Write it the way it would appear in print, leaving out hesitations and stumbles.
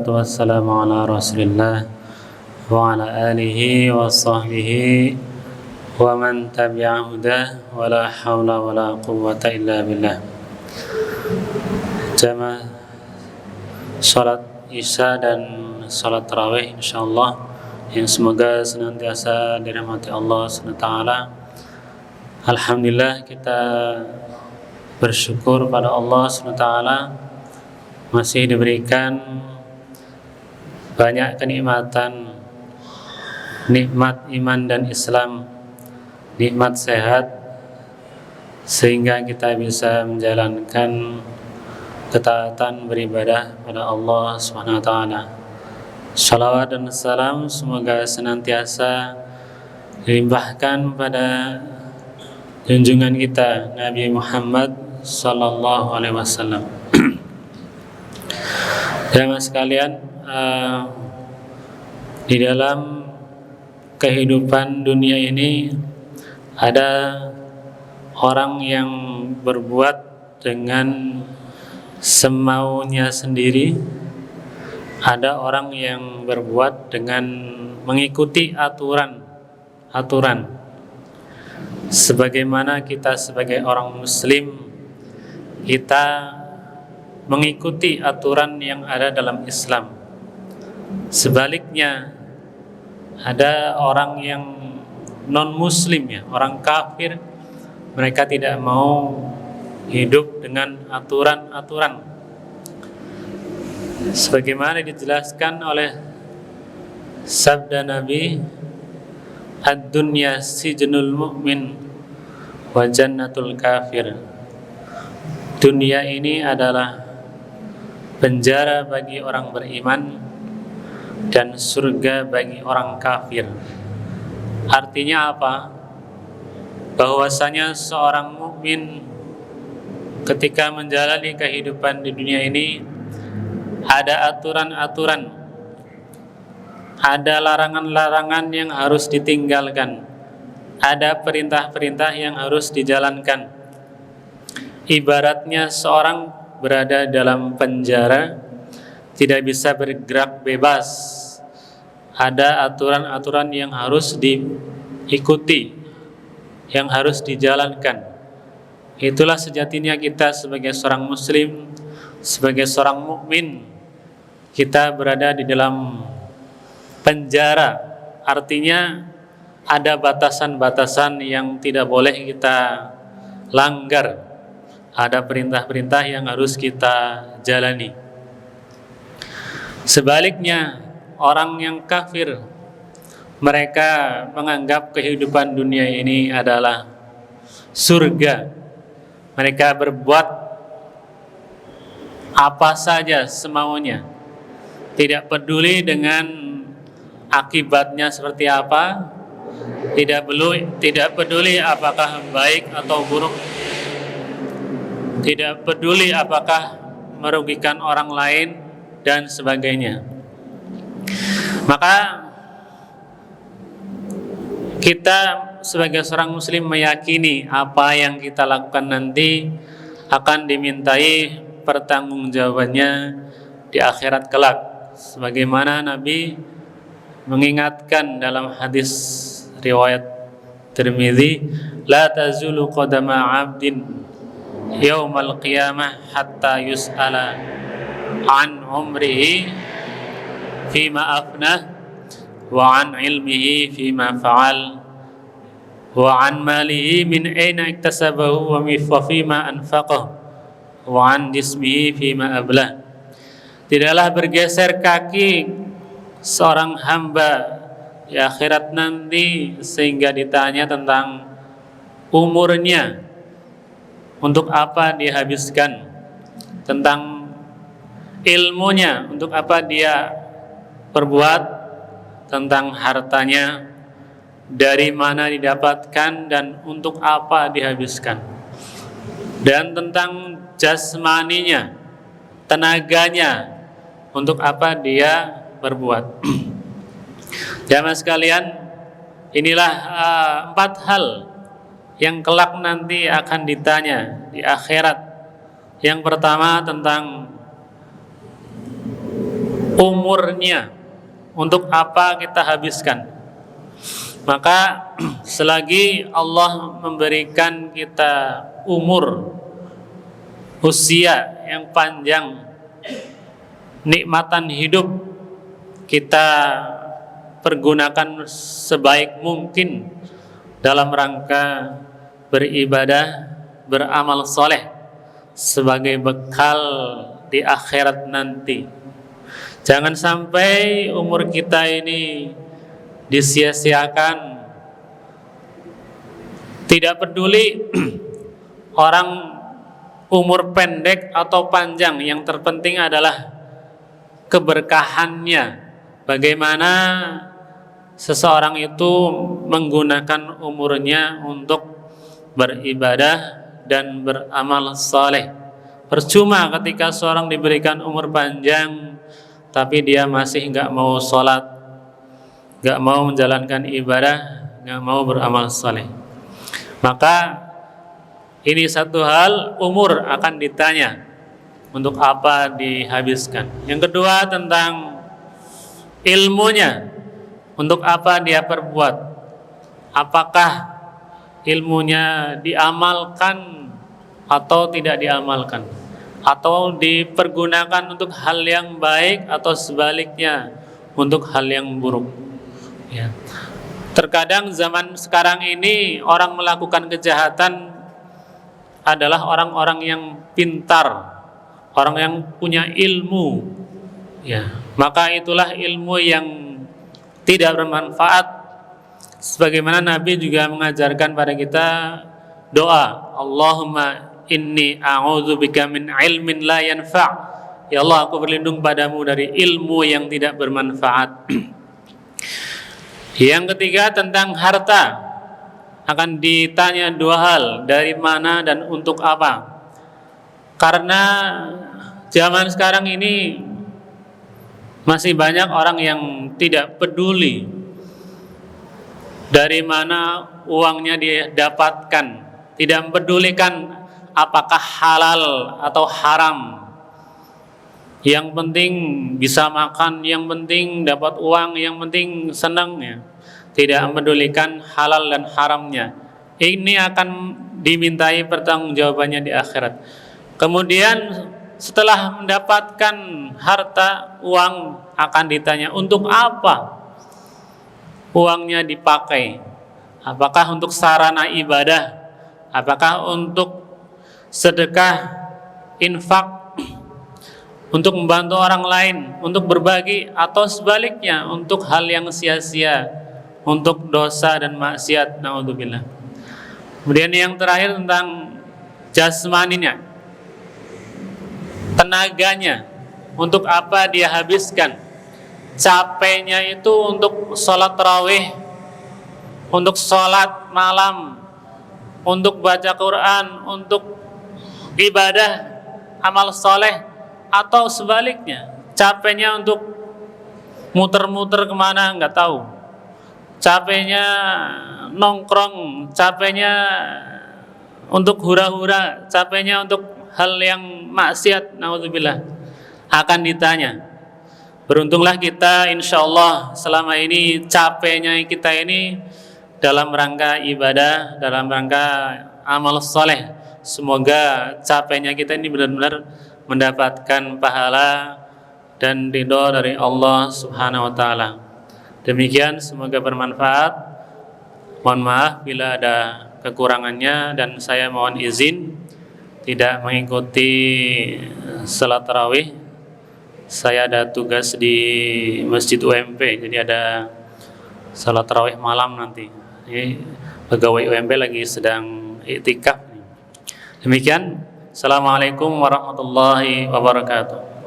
Wassalatu wassalamu ala Rasulillah wa ala alihi wa sahbihi wa man tabi'a hudah wa la hawla wa la quwwata illa billah. Jamaah salat Isya dan salat tarawih insyaallah yang semoga senantiasa dirahmati Allah SWT. Alhamdulillah, kita bersyukur pada Allah SWT masih diberikan banyak kenikmatan, nikmat iman dan Islam, nikmat sehat, sehingga kita bisa menjalankan ketaatan beribadah pada Allah SWT. Shalawat dan salam semoga senantiasa dilimpahkan pada junjungan kita Nabi Muhammad sallallahu alaihi wasallam. Jemaah sekalian, di dalam kehidupan dunia ini ada orang yang berbuat dengan semaunya sendiri, ada orang yang berbuat dengan mengikuti aturan. Sebagaimana kita sebagai orang muslim, kita mengikuti aturan yang ada dalam Islam. Sebaliknya, ada orang yang non-muslim, orang kafir, mereka tidak mau hidup dengan aturan-aturan. Sebagaimana dijelaskan oleh sabda Nabi, ad-dunya sijnul mu'min wa jannatul kafir. Dunia ini adalah penjara bagi orang beriman dan surga bagi orang kafir. Artinya apa? Bahwasanya seorang mukmin ketika menjalani kehidupan di dunia ini ada aturan-aturan, ada larangan-larangan yang harus ditinggalkan, ada perintah-perintah yang harus dijalankan. Ibaratnya seorang berada dalam penjara, tidak bisa bergerak bebas. Ada aturan-aturan yang harus diikuti, yang harus dijalankan. Itulah sejatinya kita sebagai seorang muslim, sebagai seorang mukmin. Kita berada di dalam penjara, artinya ada batasan-batasan yang tidak boleh kita langgar. Ada perintah-perintah yang harus kita jalani. Sebaliknya, orang yang kafir, mereka menganggap kehidupan dunia ini adalah surga. Mereka berbuat apa saja semaunya, tidak peduli dengan akibatnya seperti apa, tidak peduli apakah baik atau buruk, tidak peduli apakah merugikan orang lain dan sebagainya. Maka kita sebagai seorang muslim meyakini apa yang kita lakukan nanti akan dimintai pertanggungjawabannya di akhirat kelak. Sebagaimana Nabi mengingatkan dalam hadis riwayat Tirmidzi, la tazulu qadama 'abdin yaumal qiyamah hatta yus'ala an umrihi fima afnah wa an ilmihi fima fa'al wa an malihi min aina iktasabahu wa fima anfaqah wa an jismihi fima ablah. Tidaklah bergeser kaki seorang hamba di akhirat nanti sehingga ditanya tentang umurnya, untuk apa dia habiskan, tentang ilmunya, untuk apa dia perbuat, tentang hartanya, dari mana didapatkan dan untuk apa dihabiskan, dan tentang jasmaninya, tenaganya, untuk apa dia berbuat. Jamaah sekalian, inilah 4 hal yang kelak nanti akan ditanya di akhirat. Yang pertama tentang umurnya, untuk apa kita habiskan. Maka selagi Allah memberikan kita umur, usia yang panjang, nikmatan hidup, kita pergunakan sebaik mungkin dalam rangka beribadah, beramal soleh sebagai bekal di akhirat nanti. Jangan sampai umur kita ini disia-siakan. Tidak peduli orang umur pendek atau panjang, yang terpenting adalah keberkahannya. Bagaimana seseorang itu menggunakan umurnya untuk beribadah dan beramal saleh. Percuma ketika seorang diberikan umur panjang tapi dia masih nggak mau sholat, nggak mau menjalankan ibadah, nggak mau beramal saleh. Maka ini satu hal, umur akan ditanya untuk apa dihabiskan. Yang kedua tentang ilmunya, untuk apa dia perbuat, apakah ilmunya diamalkan atau tidak diamalkan, atau dipergunakan untuk hal yang baik atau sebaliknya untuk hal yang buruk. Ya. Terkadang zaman sekarang ini orang melakukan kejahatan adalah orang-orang yang pintar, orang yang punya ilmu. Ya, maka itulah ilmu yang tidak bermanfaat. Sebagaimana Nabi juga mengajarkan pada kita doa, Allahumma inni a'udzubika min ilmin la yanfa'. Ya Allah, aku berlindung padamu dari ilmu yang tidak bermanfaat. Yang ketiga tentang harta, akan ditanya dua hal, dari mana dan untuk apa. Karena zaman sekarang ini masih banyak orang yang tidak peduli dari mana uangnya didapatkan, tidak mempedulikan apakah halal atau haram. Yang penting bisa makan, yang penting dapat uang, yang penting senang, ya. Tidak mempedulikan halal dan haramnya. Ini akan dimintai pertanggungjawabannya di akhirat. Kemudian setelah mendapatkan harta, uang, akan ditanya untuk apa uangnya dipakai. Apakah untuk sarana ibadah, apakah untuk sedekah, infak, untuk membantu orang lain, untuk berbagi, atau sebaliknya untuk hal yang sia-sia, untuk dosa dan maksiat, naudzubillah. Kemudian yang terakhir tentang jasmaninya, tenaganya, untuk apa dia habiskan. Capeknya itu untuk sholat tarawih, untuk sholat malam, untuk baca Quran, untuk ibadah, amal soleh, atau sebaliknya, capeknya untuk muter-muter kemana nggak tahu, capeknya nongkrong, capeknya untuk hura-hura, capeknya untuk hal yang maksiat, naudzubillah, akan ditanya. Beruntunglah kita, insya Allah selama ini capeknya kita ini dalam rangka ibadah, dalam rangka amal soleh. Semoga capeknya kita ini benar-benar mendapatkan pahala dan ridho dari Allah Subhanahu wa Ta'ala. Demikian, semoga bermanfaat. Mohon maaf bila ada kekurangannya, dan saya mohon izin tidak mengikuti salat tarawih. Saya ada tugas di Masjid UMP, jadi ada salat tarawih malam nanti. Ini pegawai UMP lagi sedang iktikaf. Demikian. Assalamualaikum warahmatullahi wabarakatuh.